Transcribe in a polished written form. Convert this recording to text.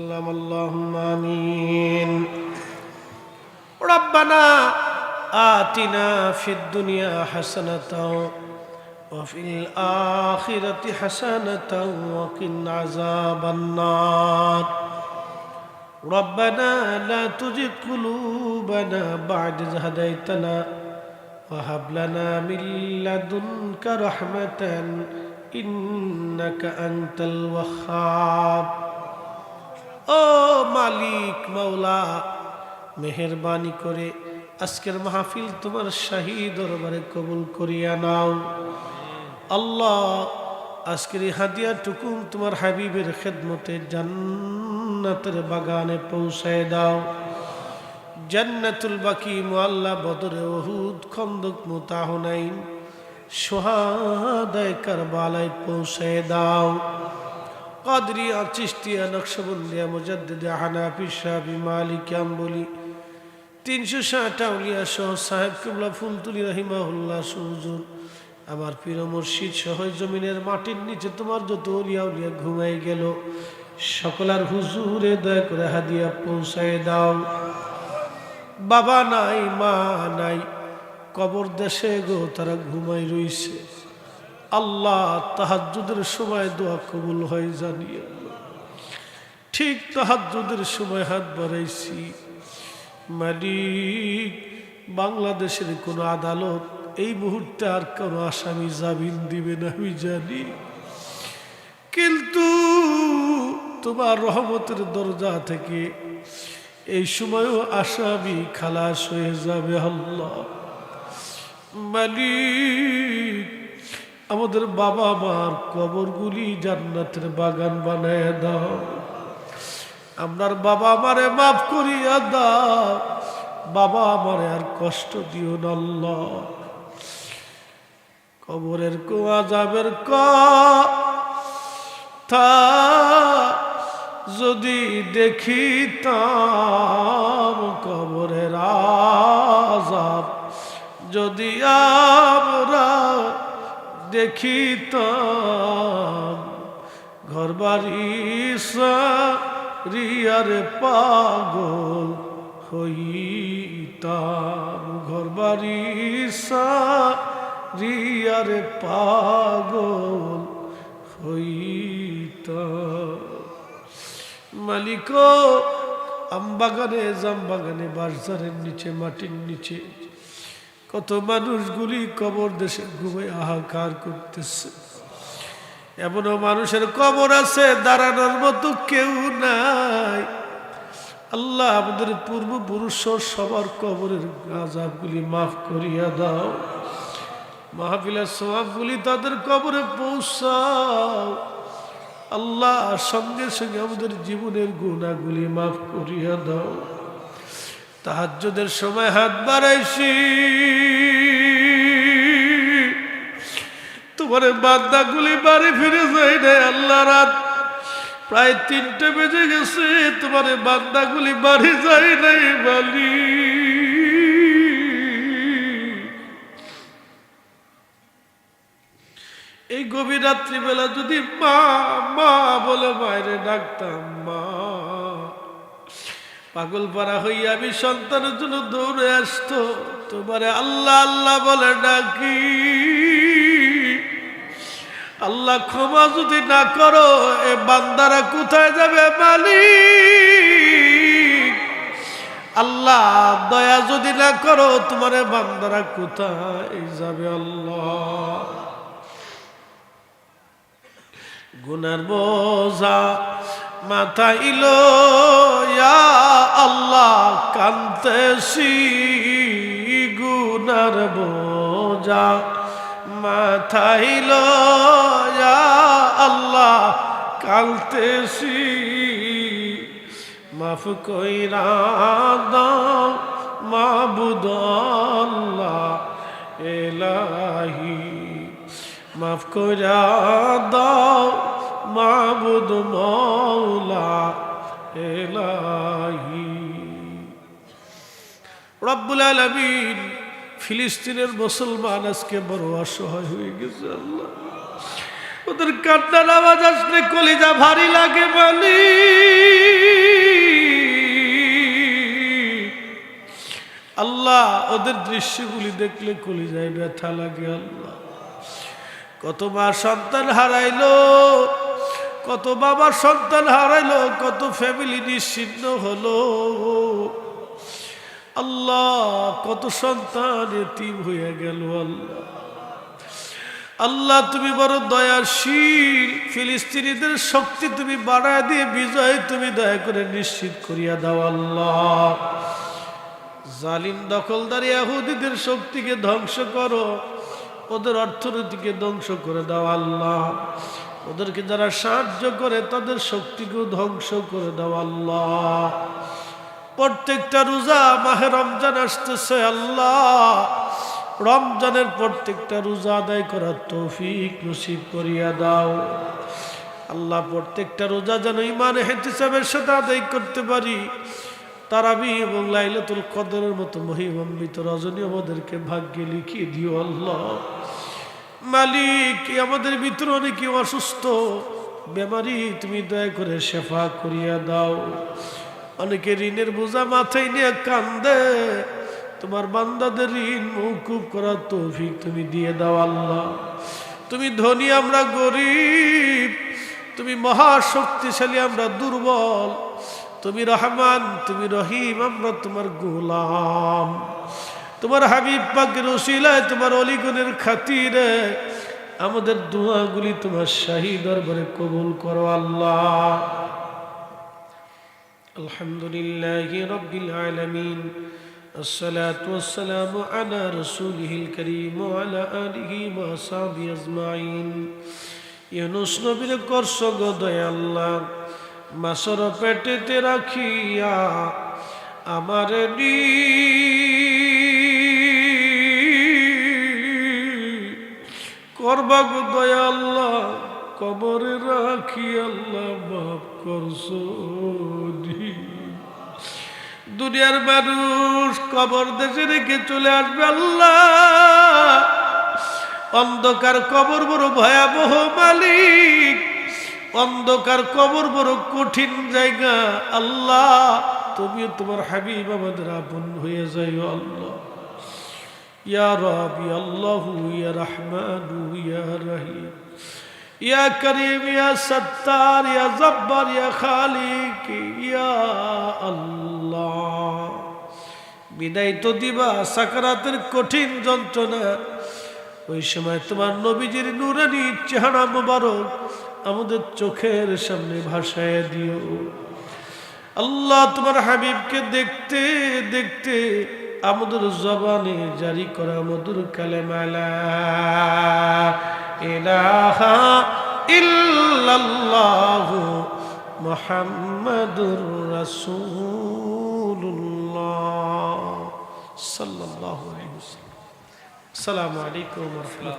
اللهم آمين. ربنا آتنا في الدنيا حسنة وفي الآخرة حسنة وقنا عذاب النار. ربنا لا تزغ قلوبنا بعد إذ هديتنا وهب لنا من لدنك رحمة إنك أنت الوهاب. ও মালিক মাওলা, মেহেরবানি করে আজকের মাহফিল তোমার শাহী দরবারে কবুল করিয়া নাও। আল্লাহ, আজকের এই হাদিয়াটুকু তোমার হাবিবের খেদমতে জান্নাতের বাগানে পৌঁছায় দাও। জান্নাতুল বাকি, মুআল্লা, বদরে, উহুদ, খন্দক, মুতা, হুনাইন, শুহাদায়ে কারবালায় পৌঁছায় দাও। কাদরিয়া, চিশতিয়া, নকশবন্দিয়া, মুজাদ্দিদিয়া, হানাফি, শাফি, মালিকি, আম্বলি, 360 আউলিয়া সহ সাহেব কিবলা ফুলতুলি রাহিমাহুল্লাহ সুজুর, আমার পীর মুর্শিদ সহ জমিনের মাটির নিচে তোমার যত ওলিয়া উলিয়া ঘুমাই গেল সকলার হুজুরে দয়া করে হাদিয়া পৌঁছায় দাও। বাবা নাই, মা নাই, কবর দেশে গো তারা ঘুমাই রইছে। আল্লাহ, তাহাজ্জুদের সময় দোয়া কবুল হয় জানি। ঠিক তাহাজ্জুদের সময় হাত বাড়াইছি, মালিক, বাংলাদেশের কোন আদালত এই মুহূর্তে আর কোন আসামি জামিন দিবে না আমি জানি, কিন্তু তোমার রহমতের দরজা থেকে এই সময়ও আসামি খালাস হয়ে যাবে। আল্লাহ মালিক, আমাদের বাবা মার কবরগুলি জান্নাতের বাগান বানায় দাও। আপনার বাবা মারে মাফ করিয়া দাও। বাবা আমারে আর কষ্ট দিও না আল্লাহ। কবরের আযাবের কথা যদি দেখিতাম, কবরের আযাব যদি আমরা দেখিতাম, ঘরবাড়ি সারিয়ারে পাগল হইতাম, ঘরবাড়ি সারিয়ারে পাগল হইতাম। মালিক, আমবাগানে, জামবাগানে, বাঁশঝাড়ের নিচে, মাটির নিচে কত মানুষগুলি কবর দেশে ঘুমে হাহাকার করতেছে। এমনও মানুষের কবর আছে দাঁড়ানোর মতো কেউ নাই। আল্লাহ, আমাদের পূর্বপুরুষ সবার কবরের আযাবগুলি মাফ করিয়া দাও। মাহফিলের সওয়াবগুলি তাদের কবরে পৌঁছাও। আল্লাহ, সঙ্গে সঙ্গে আমাদের জীবনের গুনাহগুলি মাফ করিয়া দাও। তাহাজ্জুদের সময় হাত বাড়াইছি, তোমার বান্দাগুলি বাড়ি ফিরে যায় না। আল্লাহ, রাত প্রায় 3টে বেজে গেছে, তোমার বান্দাগুলি বাড়ি যায় নাই। বালি, এই গভীর রাত্রিবেলা যদি মা মা বলে মায়েরে ডাকতাম, মা, পাগল পারা হইয়া আমি সন্তানের জন্য দৌড়ে আসতো, তোমারে আল্লাহ আল্লাহ বলে ডাকি। আল্লাহ, ক্ষমা যদি না করো এ বান্দারা কোথায় যাবে মালিক? আল্লাহ, দয়া যদি না করো তোমার বান্দারা কোথায় যাবে? আল্লাহ, গুনার বোঝা মাথাইল, ইয়া আল্লাহ, কান্তেছি, গুনার বোঝা মাথাইল, ইয়া আল্লাহ, কান্তেছি, মাফ কইরা দাও মাবুদ আল্লাহ এলাহি, মাফ কইরা দাও মাবুদ মওলা এলাহি। রব্বুল আলামিন, ফিলিস্তিনের মুসলমান আজকে বড় অসহায় হয়ে গেছে। আল্লাহ, ওদের কান্নার আওয়াজ আসলে কলিজা ভারী লাগে। মালিক, আল্লাহ ওদের দৃশ্যগুলি দেখলে কলিজায় ব্যথা লাগে আল্লাহ। কত মা সন্তান হারাইলো, কত বাবা সন্তান হারাইলো, কত ফ্যামিলি নিশ্চিহ্ন হলো আল্লাহ, কত সন্তান এতিম হয়ে গেল আল্লাহ। আল্লাহ তুমি বড় দয়াশীল, ফিলিস্তিনিদের শক্তি তুমি বাড়ায় দিয়ে বিজয় তুমি দয়া করে নিশ্চিত করিয়া দাও আল্লাহ। জালিম দখলদার ইহুদিদের শক্তিকে ধ্বংস করো, ওদের অর্থনীতিকে ধ্বংস করে দাও আল্লাহ। ওদেরকে যারা সাহায্য করে তাদের শক্তিকেও ধ্বংস করে দাও আল্লাহ। প্রত্যেকটা রোজা মাহে রমজান আসতেছে আল্লাহ, রমজানের প্রত্যেকটা রোজা আদায় করার তৌফিক নসিব করিয়া দাও আল্লাহ। প্রত্যেকটা রোজা যেন ঈমান ইহতিসাবের সাথে আদায় করতে পারি। তারাবি এবং লাইলাতুল কদরের মতো মহিমান্বিত রজনী আমাদেরকে ভাগ্যে লিখিয়ে দিও আল্লাহ। মালিক, আমাদের ভিতরে অনেকে অসুস্থ বেমারি, তুমি দয়া করে শেফা করিয়া দাও। অনেকে ঋণের বোঝা মাথায় নিয়ে কান্দে, তোমার বান্দাদের ঋণ মওকুফ করার তৌফিক তুমি দিয়ে দাও আল্লাহ। তুমি ধনী, আমরা গরিব, তুমি মহাশক্তিশালী, আমরা দুর্বল। তুমি রহমান, তুমি রহিম, আমরা তোমার গোলাম। তোমার হাবিব পাকের ওসিলায়, তোমার অলিগণের খাতিরে আমাদের দোয়াগুলি তোমার শাহী দরবারে কবুল করো আল্লাহ। আলহামদুলিল্লাহি রাব্বিল আলামিন, আসসালাতু ওয়াসসালামু আলা রাসূলিহিল কারীম ওয়া আলা আলিহি ওয়া আসহাবিহি আজমাইন। ইউনূস নবীর করছো গো দয়া আল্লাহ, মাছর পেটেতে রাখিয়া আমার করবা গো দয়া আল্লাহ, কবরে রাখি আল্লাহ মাফ করছো। দুনিয়ার মানুষ কবর দেশে রেখে চলে আসবে আল্লাহ। অন্ধকার কবর বড় ভয়াবহ মালিক, অন্ধকার কবর বড় কঠিন জায়গা আল্লাহ। তুমি তোমার হাবিব আমাদের আপন হয়ে যাইও আল্লাহ। ইয়া রাব্বি আল্লাহু ইয়া রহমানু ইয়া রহিম ইয়া করিম ইয়া সত্তার ইয়া জব্বার ইয়া খালিক ইয়া আল্লাহ। বিদায় তো দিবা সাকারাতের কঠিন যন্ত্রণা, ওই সময় তোমার নবীজির নূরানী চেহারা মোবারক আমাদের চোখের সামনে ভাসায় দিও আল্লাহ। তোমার হাবিবকে দেখতে দেখতে আমাদের জবানে জারি করা মধুর কালেমা লা ইলাহা ইল্লাল্লাহু মুহাম্মাদুর রাসূলুল্লাহ সাল্লাল্লাহু আলাইহি ওয়াসাল্লাম। আসসালামু আলাইকুম ওয়া রাহমাতুল্লাহ।